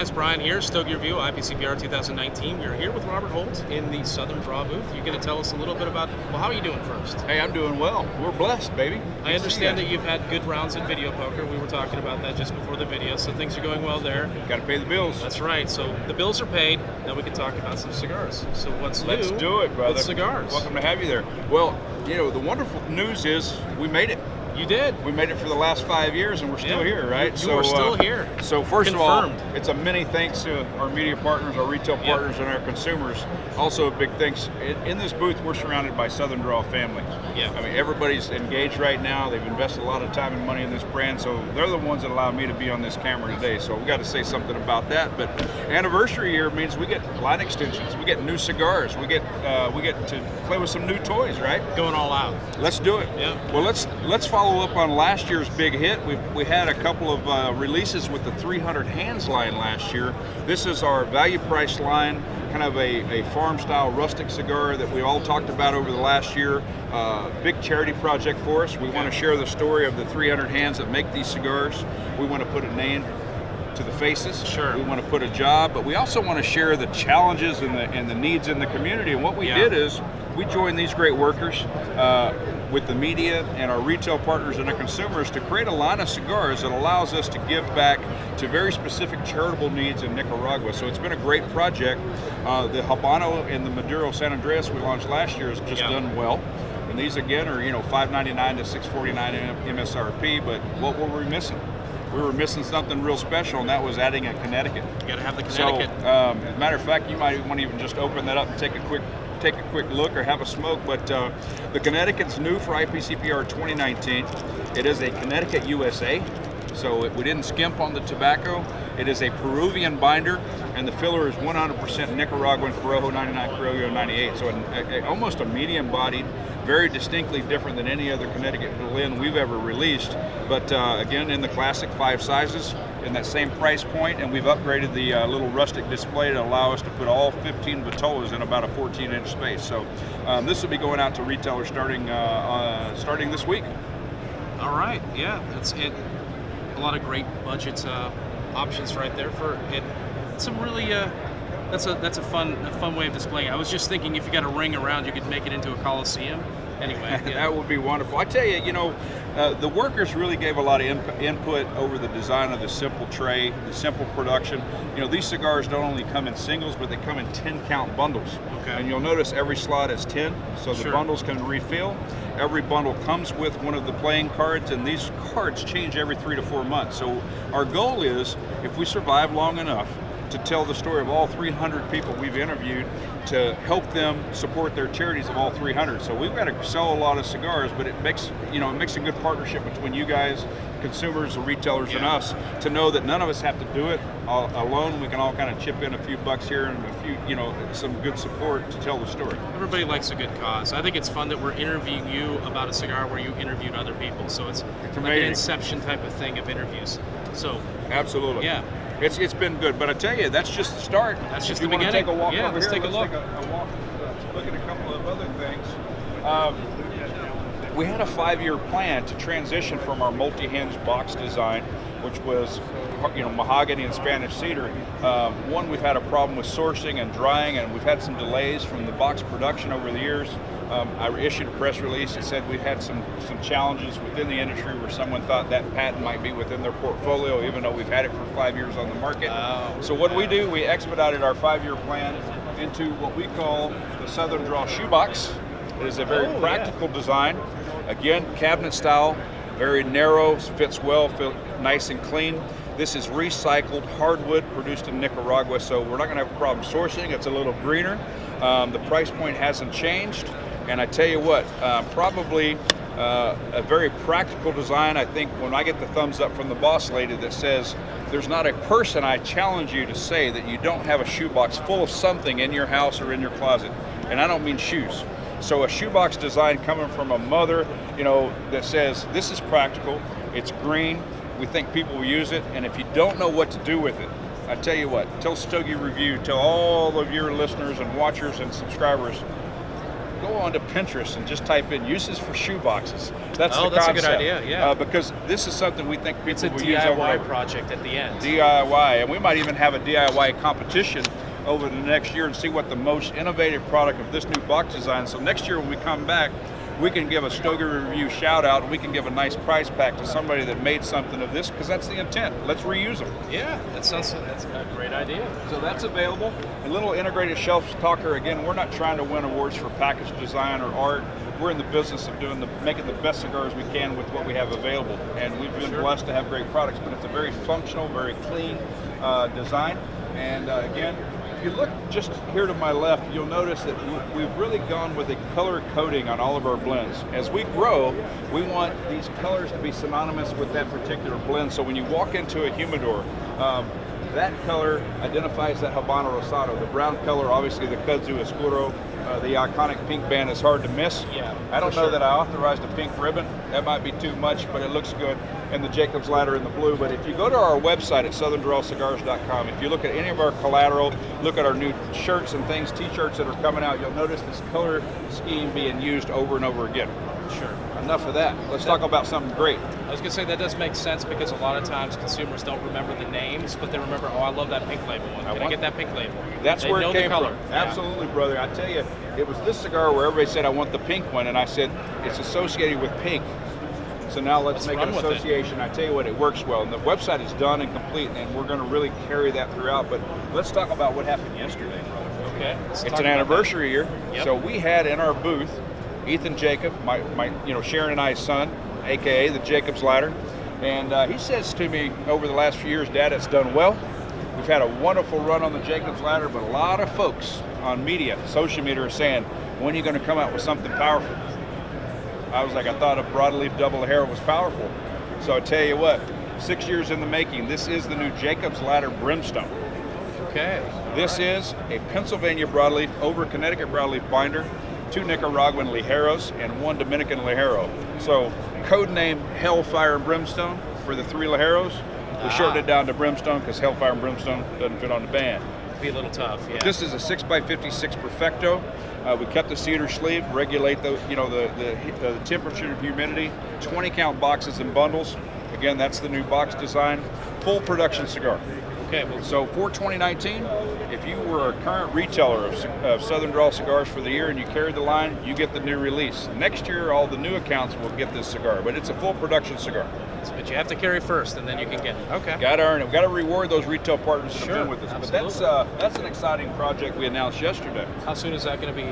guys, Brian here, Stogie Review, IPCPR 2019. We're here with Robert Holt in the Southern Draw booth. You're going to tell us a little bit about, well, how are you doing first? Hey, I'm doing well. We're blessed, baby. I understand that you've had good rounds in video poker. We were talking about that just before the video, so things are going well there. Got to pay the bills. That's right. So the bills are paid. Now we can talk about some cigars. So what's Let's new do it, brother. with cigars? Welcome to have you there. Well, you know, the wonderful news is we made it. You did. We made it for the last 5 years, and we're still here, right? You are still here. So first Confirmed. of all, it's a many thanks to our media partners, our retail partners, and our consumers. Also, a big thanks. In this booth, we're surrounded by Southern Draw family. Yeah. I mean, everybody's engaged right now. They've invested a lot of time and money in this brand, so they're the ones that allow me to be on this camera today. So we got to say something about that. But anniversary year means we get line extensions, we get new cigars, we get to play with some new toys, right? Going all out. Let's do it. Yeah. Well, let's follow up on last year's big hit. We had a couple of releases with the 300 hands line last year. This is our value price line, kind of a farm style rustic cigar that we all talked about over the last year. Big charity project for us. We want to share the story of the 300 hands that make these cigars. We want to put a name to the faces. Sure. We want to put a job, but we also want to share the challenges and the needs in the community. And what we did is we joined these great workers with the media and our retail partners and our consumers to create a line of cigars that allows us to give back to very specific charitable needs in Nicaragua. So it's been a great project. The Habano and the Maduro San Andreas we launched last year has just done well. And these again are, you know, $5.99 to $6.49 MSRP, but what were we missing? We were missing something real special, and that was adding a Connecticut. You got to have the Connecticut. So, as a matter of fact, you might want to even just open that up and take a quick look or have a smoke. But the Connecticut's new for IPCPR 2019. It is a Connecticut USA, so we didn't skimp on the tobacco. It is a Peruvian binder, and the filler is 100% Nicaraguan Corojo 99, Criollo 98. So almost a medium-bodied, very distinctly different than any other Connecticut blend we've ever released. But again, in the classic 5 sizes, in that same price point, and we've upgraded the little rustic display to allow us to put all 15 Vitolas in about a 14-inch space. So this will be going out to retailers starting this week. All right, yeah, that's it. A lot of great budget options right there for it. Some really that's a fun way of displaying it. I was just thinking if you got a ring around, you could make it into a Coliseum. Anyway, that would be wonderful. I tell you, you know, the workers really gave a lot of input over the design of the simple tray, the simple production. You know, these cigars don't only come in singles, but they come in 10-count bundles. Okay. And you'll notice every slot is 10, so the bundles can refill. Every bundle comes with one of the playing cards, and these cards change every 3 to 4 months. So our goal is, if we survive long enough, to tell the story of all 300 people we've interviewed to help them support their charities of all 300. So we've got to sell a lot of cigars, but it makes a good partnership between you guys, consumers, the retailers, and us, to know that none of us have to do it alone. We can all kind of chip in a few bucks here and a few, you know, some good support to tell the story. Everybody likes a good cause. I think it's fun that we're interviewing you about a cigar where you interviewed other people. So it's like an Inception type of thing of interviews. So absolutely, yeah. It's been good, but I tell you, that's just the start. That's just the beginning. Take a walk over let's here. take a look. Look at a couple of other things. We had a 5-year plan to transition from our multi-hinge box design, which was, you know, mahogany and Spanish cedar. One, we've had a problem with sourcing and drying, and we've had some delays from the box production over the years. I issued a press release that said we've had some challenges within the industry where someone thought that patent might be within their portfolio, even though we've had it for 5 years on the market. So what do? We expedited our 5-year plan into what we call the Southern Draw shoebox. It is a very practical design. Again, cabinet style, very narrow, fits well, nice and clean. This is recycled hardwood produced in Nicaragua, so we're not going to have a problem sourcing. It's a little greener. The price point hasn't changed. And I tell you what, probably a very practical design. I think when I get the thumbs up from the boss lady that says, there's not a person I challenge you to say that you don't have a shoebox full of something in your house or in your closet. And I don't mean shoes. So a shoebox design coming from a mother, you know, that says, this is practical, it's green, we think people will use it, and if you don't know what to do with it, I tell you what, tell Stogie Review, tell all of your listeners and watchers and subscribers, go on to Pinterest and just type in uses for shoe boxes. That's the that's concept. a good idea, yeah. Because this is something we think people It's a will use over and DIY over. project at the end. DIY, and we might even have a DIY competition over the next year and see what the most innovative product of this new box design. So next year when we come back, we can give a Stogie Review shout out, and we can give a nice prize pack to somebody that made something of this, because that's the intent. Let's reuse them. Yeah, that's a great idea. So that's available. A little integrated shelf talker. Again, we're not trying to win awards for package design or art. We're in the business of making the best cigars we can with what we have available, and we've been blessed to have great products. But it's a very functional, very clean design. And again, if you look just here to my left, you'll notice that we've really gone with a color coding on all of our blends. As we grow, we want these colors to be synonymous with that particular blend. So when you walk into a humidor, that color identifies that Habano Rosado. The brown color, obviously the Kudzu Oscuro, the iconic pink band is hard to miss. Yeah, I don't know that I authorized a pink ribbon. That might be too much, but it looks good. And the Jacob's Ladder in the blue. But if you go to our website at southerndrawcigars.com, if you look at any of our collateral, look at our new shirts and things, t-shirts that are coming out, you'll notice this color scheme being used over and over again. Sure. Enough of that. Let's talk about something great. I was going to say that does make sense, because a lot of times consumers don't remember the names, but they remember, oh, I love that pink label one. Can I get that pink label? That's where it came from. Yeah. Absolutely, brother. I tell you, it was this cigar where everybody said, I want the pink one, and I said, it's associated with pink. So now let's make an association. I tell you what, it works well. And the website is done and complete, and we're going to really carry that throughout. But let's talk about what happened yesterday, brother. Okay. It's an anniversary year. Yep. So we had in our booth Ethan Jacob, my Sharon and I's son, aka the Jacob's Ladder. And he says to me over the last few years, Dad, it's done well. We've had a wonderful run on the Jacob's Ladder, but a lot of folks on media, social media, are saying, when are you going to come out with something powerful? I was like, I thought a broadleaf double Ligero was powerful. So I tell you what, 6 years in the making, this is the new Jacob's Ladder Brimstone. Okay. This is a Pennsylvania broadleaf over Connecticut broadleaf binder, 2 Nicaraguan Ligeros, and 1 Dominican Ligero. So code name Hellfire and Brimstone for the 3 Ligeros. We shortened it down to Brimstone because Hellfire and Brimstone doesn't fit on the band. Be a little tough, yeah. But this is a 6x56 Perfecto. We kept the cedar sleeve, regulate the temperature and humidity. 20 count boxes and bundles. Again, that's the new box design. Full production cigar. Okay. Well, so for 2019, if you were a current retailer of Southern Draw cigars for the year and you carried the line, you get the new release. Next year, all the new accounts will get this cigar, but it's a full production cigar. but you have to carry first, and then you can get it. Okay. Got to earn it. We've got to reward those retail partners that have been with us. Absolutely. But that's an exciting project we announced yesterday. How soon is that going to be?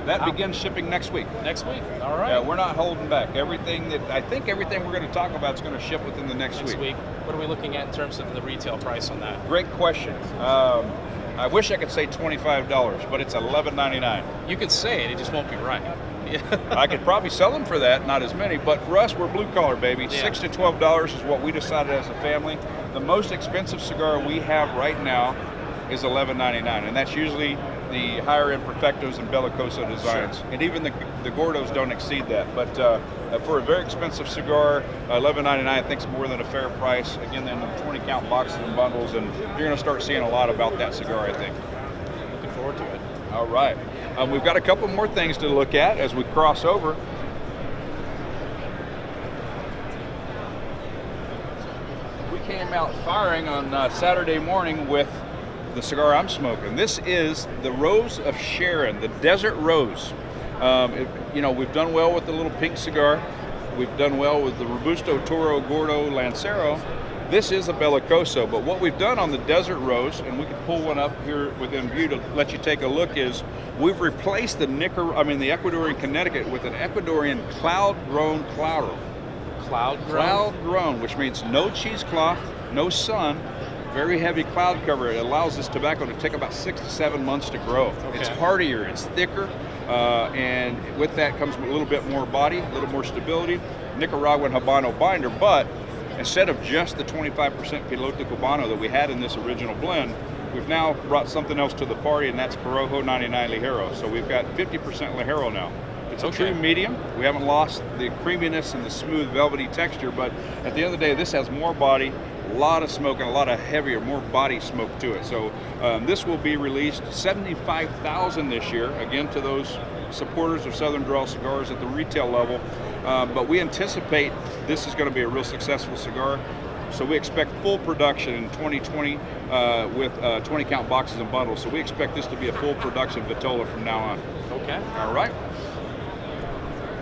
That begins shipping next week. Next week. All right. Yeah, we're not holding back. Everything we're going to talk about is going to ship within the next week. What are we looking at in terms of the retail price on that? Great question. I wish I could say $25, but it's $11.99. You could say it just won't be right. I could probably sell them for that, not as many, but for us, we're blue collar, baby. Yeah. $6 to $12 is what we decided as a family. The most expensive cigar we have right now is $11.99, and that's usually the higher end Perfectos and Bellicoso designs. Sure. And even the Gordos don't exceed that. But for a very expensive cigar, $11.99 I think is more than a fair price. Again, then the 20 count boxes and bundles, and you're going to start seeing a lot about that cigar, I think. Looking forward to it. All right. We've got a couple more things to look at as we cross over. We came out firing on Saturday morning with the cigar I'm smoking. This is the Rose of Sharon, the Desert Rose. We've done well with the little pink cigar. We've done well with the Robusto, Toro, Gordo, Lancero. This is a Bellicoso, but what we've done on the Desert Rose, and we can pull one up here within view to let you take a look, is we've replaced the Ecuadorian Connecticut with an Ecuadorian cloud-grown Claro. Cloud-grown? Cloud-grown, which means no cheesecloth, no sun, very heavy cloud cover. It allows this tobacco to take about 6 to 7 months to grow. Okay. It's hardier, it's thicker, and with that comes a little bit more body, a little more stability. Nicaraguan Habano binder, but instead of just the 25% Piloto Cubano that we had in this original blend, we've now brought something else to the party, and that's Corojo 99 Ligero. So we've got 50% Ligero now. It's a true medium. We haven't lost the creaminess and the smooth velvety texture, but at the end of the day, this has more body, lot of smoke and a lot of heavier, more body smoke to it. So this will be released 75,000 this year, again to those supporters of Southern Draw cigars at the retail level. But we anticipate this is going to be a real successful cigar. So we expect full production in 2020 with 20 count boxes and bundles. So we expect this to be a full production Vitola from now on. Okay. All right.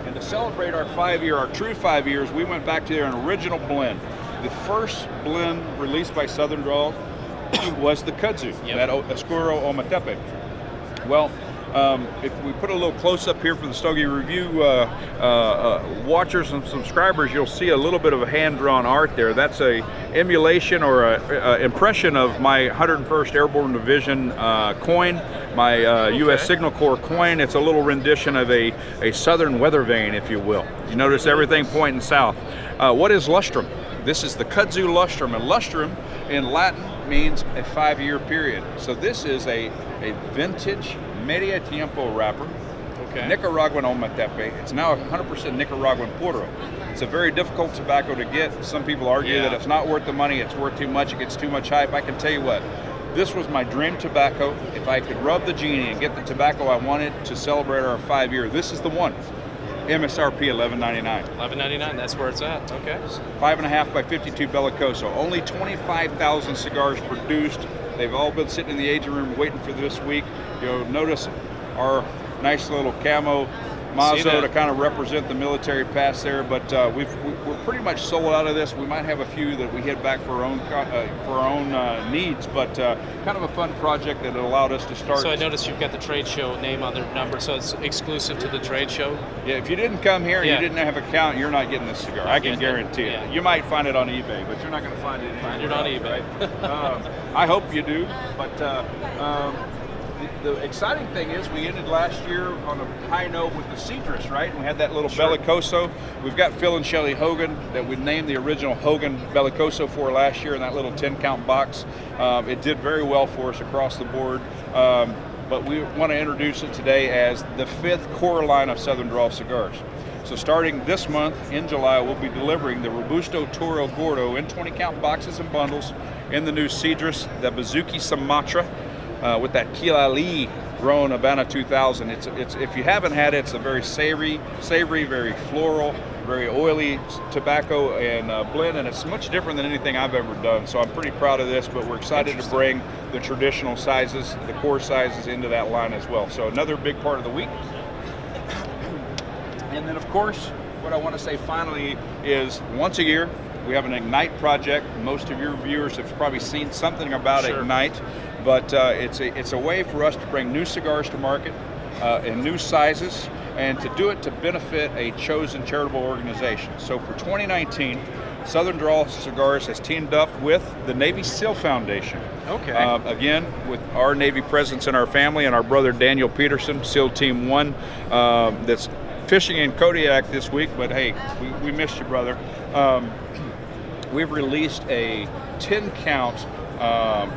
And to celebrate our true 5 years, we went back to an original blend. The first blend released by Southern Draw was the Kudzu, that Oscuro Ometepe. Well, if we put a little close up here for the Stogie Review watchers and subscribers, you'll see a little bit of a hand-drawn art there. That's a emulation or a impression of my 101st Airborne Division coin, my U.S. Signal Corps coin. It's a little rendition of a southern weather vane, if you will. You notice everything pointing south. What is lustrum? This is the Kudzu lustrum, and lustrum in Latin means a 5-year period. So this is a vintage media tiempo wrapper, Nicaraguan Ometepe. It's now 100% Nicaraguan puro. It's a very difficult tobacco to get. Some people argue that it's not worth the money, it's worth too much, it gets too much hype. I can tell you what, this was my dream tobacco. If I could rub the genie and get the tobacco I wanted to celebrate our 5 year, this is the one. MSRP $11.99. $11.99, that's where it's at. Okay. 5.5 by 52 Bellicoso. Only 25,000 cigars produced. They've all been sitting in the aging room waiting for this week. You'll notice our nice little camo Mazo to kind of represent the military past there, but we're pretty much sold out of this. We might have a few that we hit back for our own needs, but kind of a fun project that allowed us to start. So I noticed you've got the trade show name on the number, so it's exclusive to the trade show? Yeah, if you didn't come here and you didn't have a count, you're not getting this cigar. I can guarantee it. You might find it on eBay, but you're not going to find it on eBay. Right? I hope you do, but the exciting thing is we ended last year on a high note with the Cedrus, right? And we had that little Bellicoso. We've got Phil and Shelley Hogan that we named the original Hogan Bellicoso for last year in that little 10 count box. It did very well for us across the board. But we want to introduce it today as the 5th core line of Southern Draw cigars. So starting this month in July, we'll be delivering the Robusto Toro Gordo in 20 count boxes and bundles in the new Cedrus, the Bazuki Sumatra, with that Kilali grown Habana 2000. It's if you haven't had it, it's a very savory, very floral, very oily tobacco and blend, and it's much different than anything I've ever done. So I'm pretty proud of this, but we're excited to bring the traditional sizes, the core sizes, into that line as well. So another big part of the week. And then of course, what I want to say finally is once a year, we have an Ignite project. Most of your viewers have probably seen something about Ignite, but it's a way for us to bring new cigars to market in new sizes, and to do it to benefit a chosen charitable organization. So for 2019, Southern Draw Cigars has teamed up with the Navy SEAL Foundation. Okay. Again, with our Navy presence in our family and our brother Daniel Peterson, SEAL Team 1, that's fishing in Kodiak this week, but hey, we missed you, brother. We've released a 10 count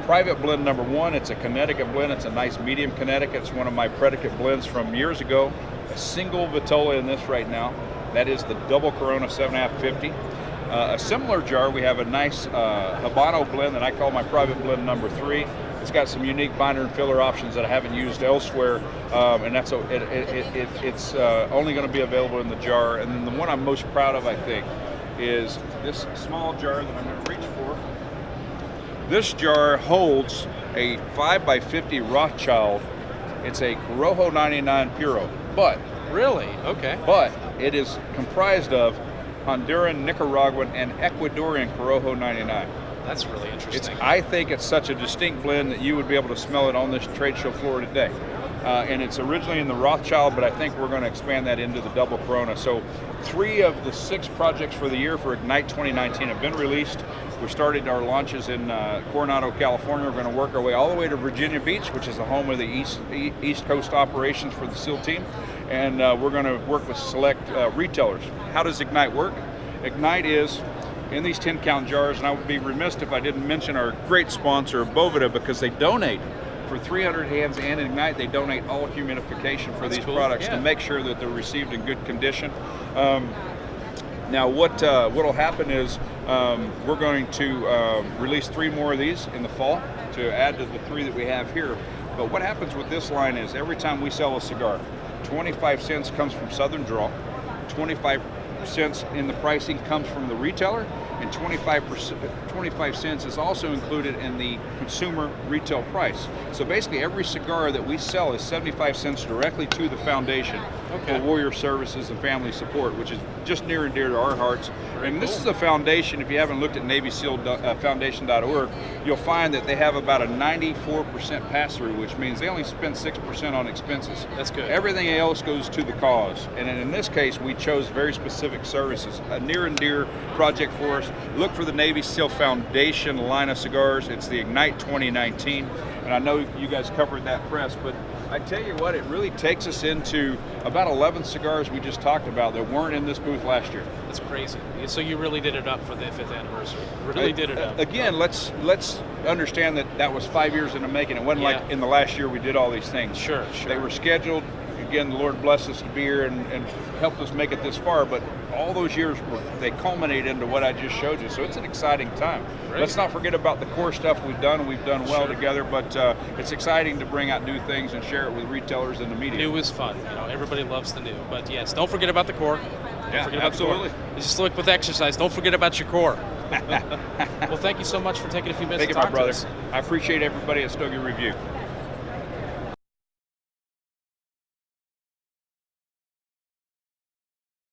private blend number 1. It's a Connecticut blend. It's a nice medium Connecticut. It's one of my predicate blends from years ago. A single Vitola in this right now. That is the double Corona 7.550. A similar jar, we have a nice Habano blend that I call my private blend number 3. It's got some unique binder and filler options that I haven't used elsewhere, and that's it's only going to be available in the jar. And then the one I'm most proud of, I think, is this small jar that I'm going to reach for. This jar holds a 5x50 Rothschild. It's a Corojo 99 Puro, but really, okay. But it is comprised of Honduran, Nicaraguan, and Ecuadorian Corojo 99. That's really interesting. I think it's such a distinct blend that you would be able to smell it on this trade show floor today. And it's originally in the Rothschild, but I think we're going to expand that into the double Corona. So 3 of the 6 projects for the year for Ignite 2019 have been released. We started our launches in Coronado, California. We're going to work our way all the way to Virginia Beach, which is the home of the East Coast operations for the SEAL team. And we're going to work with select retailers. How does Ignite work? Ignite is in these 10 count jars, and I would be remiss if I didn't mention our great sponsor, Boveda, because they donate for 300 hands and Ignite. They donate all humidification for these products to make sure that they're received in good condition. Now, what'll happen is we're going to release 3 more of these in the fall to add to the 3 that we have here. But what happens with this line is every time we sell a cigar, 25 cents comes from Southern Draw, 25 cents in the pricing comes from the retailer, and 25 cents is also included in the consumer retail price. So basically every cigar that we sell is 75 cents directly to the foundation for Warrior Services and Family Support, which is just near and dear to our hearts. And this is a foundation, if you haven't looked at NavySealFoundation.org, you'll find that they have about a 94% pass-through, which means they only spend 6% on expenses. That's good. Everything else goes to the cause. And in this case, we chose very specific services. A near and dear project for us. Look for the Navy SEAL Foundation line of cigars. It's the Ignite 2019. And I know you guys covered that press, but I tell you what, it really takes us into about 11 cigars we just talked about that weren't in this booth last year. That's crazy. So you really did it up for the 5th anniversary. Really did it up. Again, let's understand that was 5 years in the making. It wasn't like in the last year we did all these things. Sure. They were scheduled. Again, the Lord blessed us to be here and helped us make it this far, but all those years, they culminate into what I just showed you, so it's an exciting time. Great. Let's not forget about the core stuff we've done, and we've done well together, but it's exciting to bring out new things and share it with retailers and the media. New is fun. Everybody loves the new, but yes, don't forget about the core. Yeah, absolutely. Just like with exercise, don't forget about your core. Well, thank you so much for taking a few minutes to talk my brother. to us. I appreciate everybody at Stogie Review.